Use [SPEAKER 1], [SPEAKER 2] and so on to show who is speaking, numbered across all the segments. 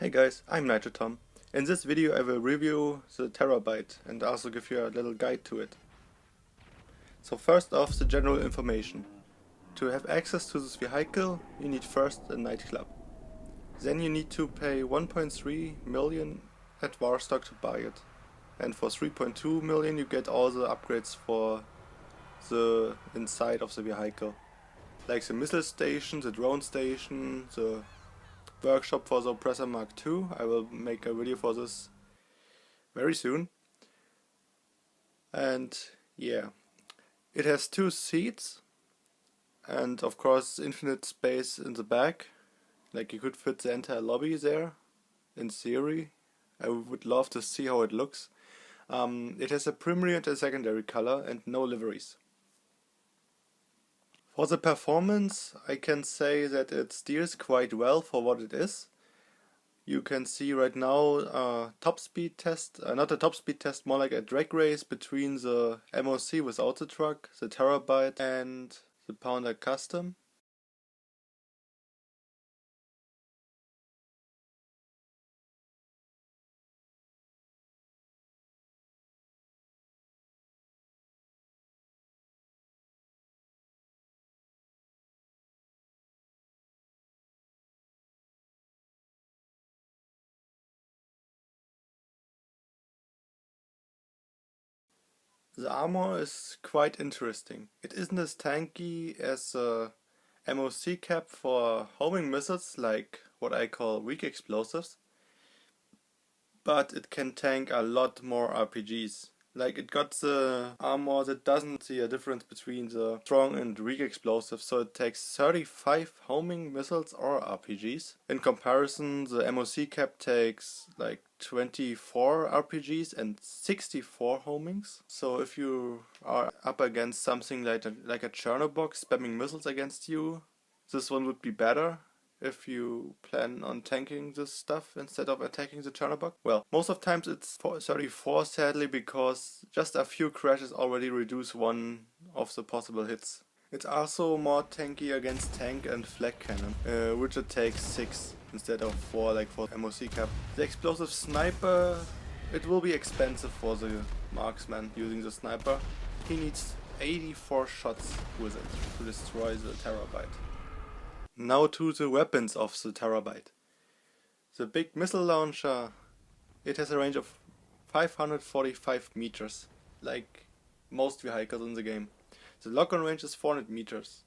[SPEAKER 1] Hey guys, I'm Tom. In this video I will review the Terrorbyte and also give you a little guide to it. So first off, the general information. To have access to this vehicle you need first a nightclub. Then you need to pay 1.3 million at Warstock to buy it. And for 3.2 million you get all the upgrades for the inside of the vehicle. Like the missile station, the drone station, the workshop for the Oppressor Mark II. I will make a video for this very soon. And yeah, it has 2 seats and of course infinite space in the back. Like you could fit the entire lobby there, in theory. I would love to see how it looks. It has a primary and a secondary color and no liveries. For the performance, I can say that it steers quite well for what it is. You can see right now a top speed test, not a top speed test, more like a drag race between the MOC without the truck, the Terrorbyte and the Pounder Custom. The armor is quite interesting. It isn't as tanky as the MOC cap for homing missiles, like what I call weak explosives, but it can tank a lot more RPGs. Like it got the armor that doesn't see a difference between the strong and weak explosives, so it takes 35 homing missiles or RPGs. In comparison, the MOC cap takes like 24 RPGs and 64 homings. So if you are up against something like a Chernobog spamming missiles against you, this one would be better. If you plan on tanking this stuff instead of attacking the Chernobog. Well, most of times it's 34 sadly, because just a few crashes already reduce one of the possible hits. It's also more tanky against tank and flak cannon, which it takes 6 instead of 4 like for MOC cap. The explosive sniper, it will be expensive for the marksman using the sniper. He needs 84 shots with it to destroy the Terrorbyte. Now to the weapons of the Terrorbyte. The big missile launcher, it has a range of 545 meters, like most vehicles in the game. The lock-on range is 400 meters.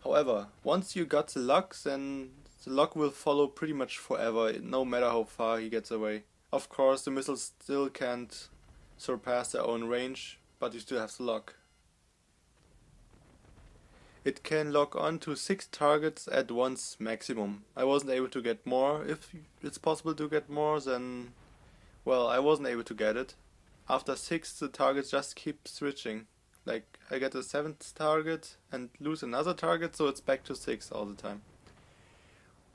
[SPEAKER 1] However, once you got the lock, then the lock will follow pretty much forever, no matter how far he gets away. Of course, the missiles still can't surpass their own range, but you still have the lock. It can lock on to 6 targets at once maximum. I wasn't able to get more. If it's possible to get more, then well, I wasn't able to get it. After 6 the targets just keep switching. Like I get a 7th target and lose another target, so it's back to 6 all the time.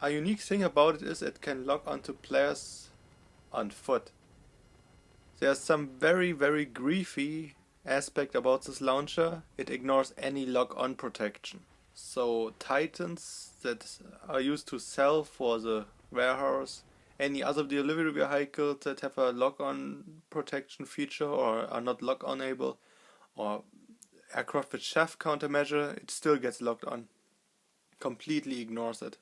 [SPEAKER 1] A unique thing about it is it can lock onto players on foot. There's some very griefy aspect about this launcher. It ignores any lock-on protection. So Titans that are used to sell for the warehouse, any other delivery vehicles that have a lock-on protection feature or are not lock-on-able, or aircraft with chaff countermeasure, it still gets locked on. Completely ignores it.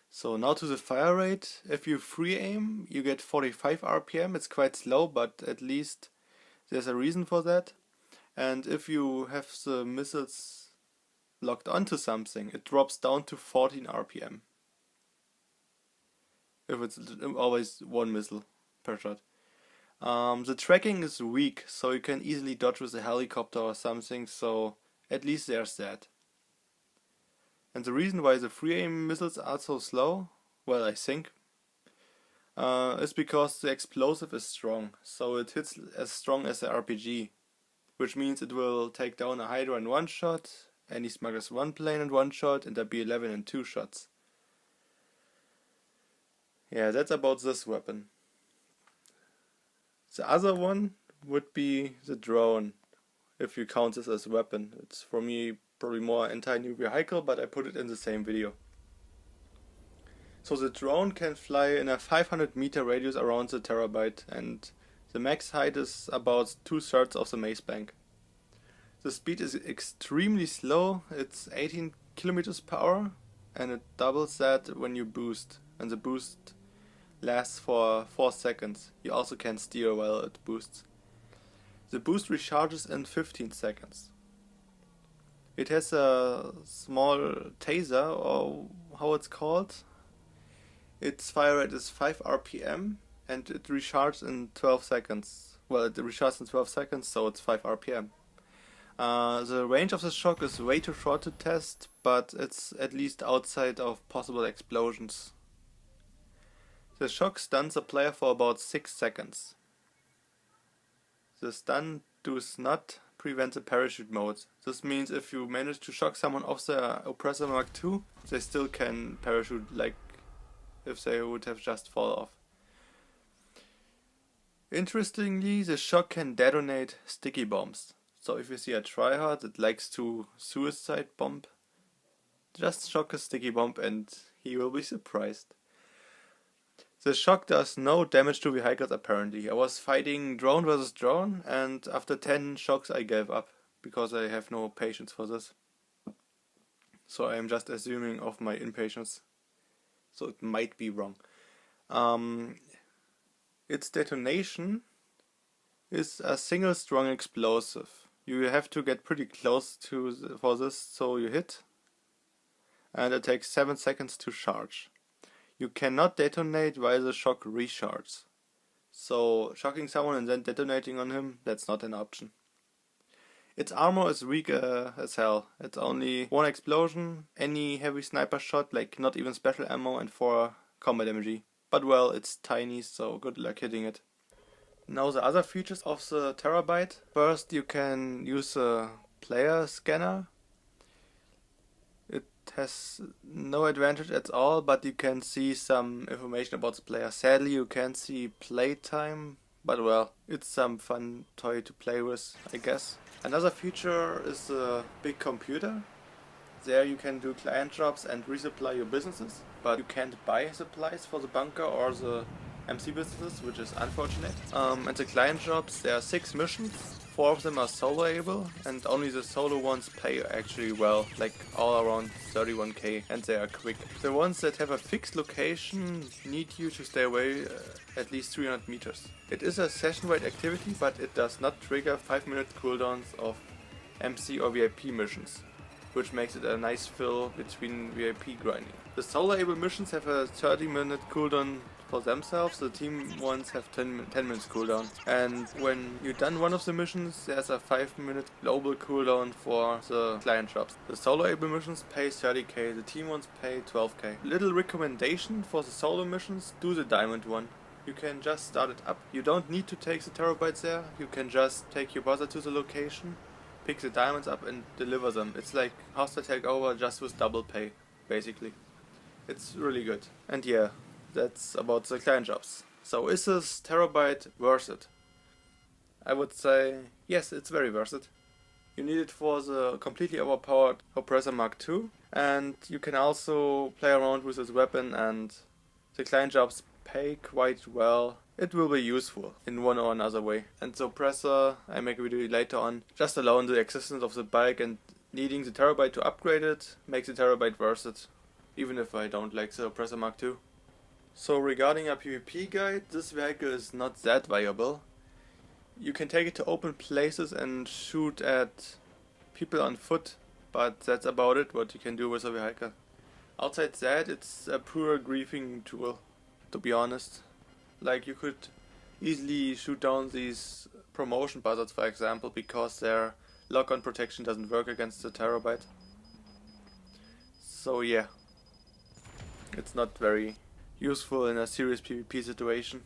[SPEAKER 1] So now to the fire rate. If you free aim, you get 45 RPM. It's quite slow, but at least there's a reason for that. And if you have the missiles locked onto something, it drops down to 14 RPM. If it's always one missile per shot. The tracking is weak, so you can easily dodge with a helicopter or something, so at least there's that. And the reason why the free aim missiles are so slow, well, I think, is because the explosive is strong, so it hits as strong as the RPG, which means it will take down a Hydra in 1 shot, any Smuggler's 1 plane in 1 shot, and a B-11 in 2 shots. Yeah, that's about this weapon. The other one would be the drone, if you count this as a weapon. It's for me probably more anti-new vehicle, but I put it in the same video. So the drone can fly in a 500-meter radius around the Terrorbyte, and the max height is about 2/3 of the maze bank. The speed is extremely slow, it's 18 kilometers per hour, and it doubles that when you boost, and the boost lasts for 4 seconds. You also can steer while it boosts. The boost recharges in 15 seconds. It has a small taser, or how it's called. Its fire rate is 5 RPM and it recharges in 12 seconds. Well, it recharges in 12 seconds, so it's 5 RPM. The range of the shock is way too short to test, but it's at least outside of possible explosions. The shock stuns a player for about 6 seconds. The stun does not prevent the parachute mode. This means if you manage to shock someone off the Oppressor Mark II, they still can parachute like if they would have just fallen off. Interestingly, the shock can detonate sticky bombs. So if you see a tryhard that likes to suicide bomb, just shock a sticky bomb and he will be surprised. The shock does no damage to vehicles apparently. I was fighting drone versus drone, and after 10 shocks I gave up, because I have no patience for this. So I am just assuming of my impatience. So it might be wrong. Its detonation is a single strong explosive. You have to get pretty close for this, so you hit, and it takes 7 seconds to charge. You cannot detonate while the shock recharges. So shocking someone and then detonating on him, that's not an option. Its armor is weak as hell. It's only 1 explosion, any heavy sniper shot, like not even special ammo, and 4 combat damage. But well, it's tiny, so good luck hitting it. Now the other features of the Terrorbyte. First, you can use a player scanner. It has no advantage at all, but you can see some information about the player. Sadly, you can't see playtime, but well, it's some fun toy to play with, I guess. Another feature is the big computer. There you can do client jobs and resupply your businesses, but you can't buy supplies for the bunker or the MC businesses, which is unfortunate. And the client jobs, there are 6 missions. 4 of them are soloable, and only the solo ones pay actually well, like all around 31k, and they are quick. The ones that have a fixed location need you to stay away at least 300 meters. It is a session-wide activity, but it does not trigger 5-minute cooldowns of MC or VIP missions, which makes it a nice fill between VIP grinding. The soloable missions have a 30-minute cooldown for themselves. The team ones have 10 minutes cooldown, and when you're done one of the missions, there's a 5-minute global cooldown for the client jobs. The soloable missions pay 30k, the team ones pay 12k. Little recommendation for the solo missions: do the diamond one. You can just start it up. You don't need to take the Terrorbytes there. You can just take your brother to the location, pick the diamonds up and deliver them. It's like hostile takeover, just with double pay, basically. It's really good. And yeah, that's about the client jobs. So is this Terrorbyte worth it? I would say yes, it's very worth it. You need it for the completely overpowered Oppressor Mark II, and you can also play around with this weapon, and the client jobs pay quite well. It will be useful in one or another way. And the Oppressor, I make a video later on, just alone the existence of the bike and needing the Terrorbyte to upgrade it makes the Terrorbyte worth it, even if I don't like the Oppressor Mark II. So regarding a PvP guide, this vehicle is not that viable. You can take it to open places and shoot at people on foot, but that's about it what you can do with a vehicle. Outside that, it's a pure griefing tool, to be honest. Like, you could easily shoot down these promotion buzzards, for example, because their lock-on protection doesn't work against the Terrorbyte. So yeah, it's not very useful in a serious PvP situation.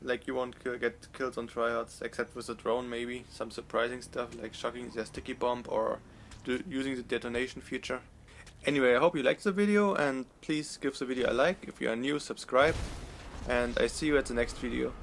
[SPEAKER 1] Like, you won't get kills on tryhards, except with the drone maybe. Some surprising stuff like shocking their sticky bomb or using the detonation feature. Anyway, I hope you liked the video, and please give the video a like. If you are new, subscribe, and I see you at the next video.